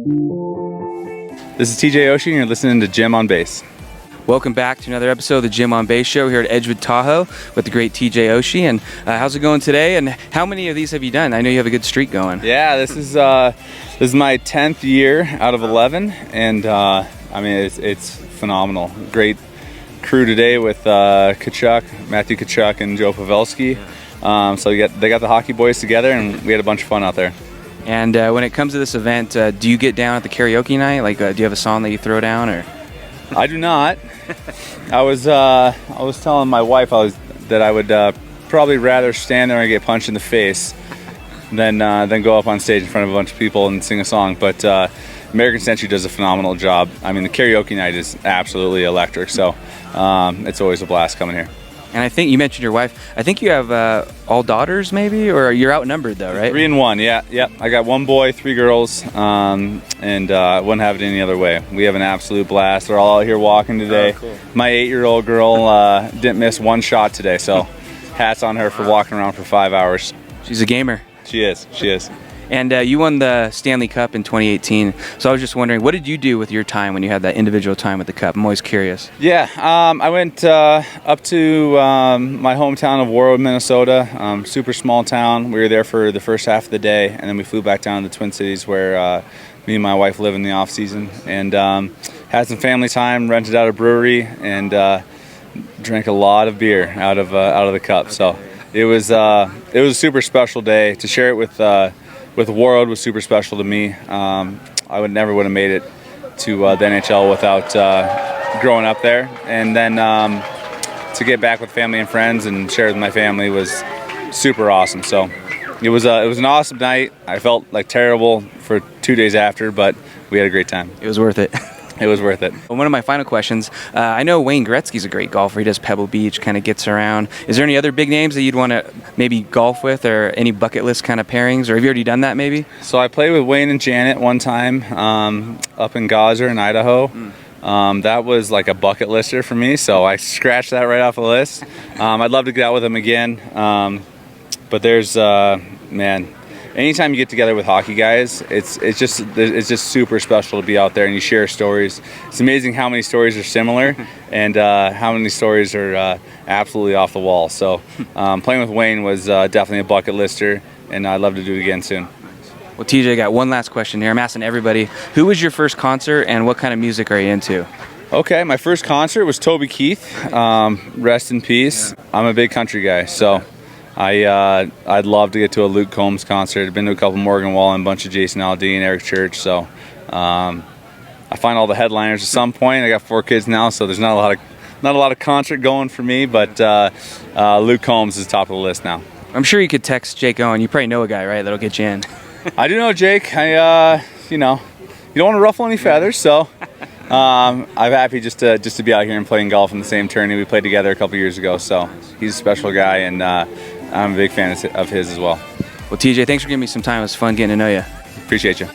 This is TJ Oshie, and you're listening to Jim on Base. Welcome back to another episode of the Jim on Base show here at Edgewood Tahoe with the great TJ Oshie. And how's it going today? And how many of these have you done? I know you have a good streak going. Yeah, this is my 10th year out of 11, and I mean it's phenomenal. Great crew today with Matthew Kachuk, and Joe Pavelski. So they got the hockey boys together, and we had a bunch of fun out there. And when it comes to this event, do you get down at the karaoke night? Like, do you have a song that you throw down, or? I do not. I was telling my wife that I would probably rather stand there and get punched in the face than go up on stage in front of a bunch of people and sing a song. But American Century does a phenomenal job. I mean, the karaoke night is absolutely electric. So it's always a blast coming here. And I think you mentioned your wife. I think you have all daughters, maybe, or you're outnumbered though, right? 3 and 1, yeah. I got 1 boy, 3 girls, and I wouldn't have it any other way. We have an absolute blast. They're all out here walking today. Oh, cool. My 8-year-old girl didn't miss 1 shot today, so hats on her for walking around for 5 hours. She's a gamer. She is. And you won the Stanley Cup in 2018. So I was just wondering, what did you do with your time when you had that individual time with the Cup? I'm always curious. Yeah, I went up to my hometown of Warwood, Minnesota. Super small town. We were there for the first half of the day, and then we flew back down to the Twin Cities where me and my wife live in the off season, and had some family time. Rented out a brewery and drank a lot of beer out of the Cup. So it was a super special day. To share it with Warroad was super special to me. I would have made it to the NHL without growing up there, and then to get back with family and friends and share with my family was super awesome. So it was an awesome night. I felt like terrible for 2 days after, but we had a great time. It was worth it. It was worth it. One of my final questions, I know Wayne Gretzky's a great golfer. He does Pebble Beach, kind of gets around. Is there any other big names that you'd want to maybe golf with, or any bucket list kind of pairings, or have you already done that maybe? So I played with Wayne and Janet one time up in Gazer in Idaho. That was like a bucket lister for me, so I scratched that right off the list. I'd love to get out with him again, but there's, man, anytime you get together with hockey guys, it's just super special to be out there and you share stories. It's amazing how many stories are similar and how many stories are absolutely off the wall. So playing with Wayne was definitely a bucket lister, and I'd love to do it again soon. Well, TJ, I got one last question here. I'm asking everybody, who was your first concert and what kind of music are you into? Okay, my first concert was Toby Keith. Rest in peace. I'm a big country guy, so I'd love to get to a Luke Combs concert. I've been to a couple Morgan Wallen, a bunch of Jason Aldean, Eric Church. So I find all the headliners at some point. I got 4 kids now, so there's not a lot of concert going for me. But Luke Combs is top of the list now. I'm sure you could text Jake Owen. You probably know a guy, right? That'll get you in. I do know Jake. You don't want to ruffle any feathers, so I'm happy just to be out here and playing golf in the same tourney. We played together a couple years ago, so he's a special guy, and I'm a big fan of his as well. Well, TJ, thanks for giving me some time. It was fun getting to know you. Appreciate you.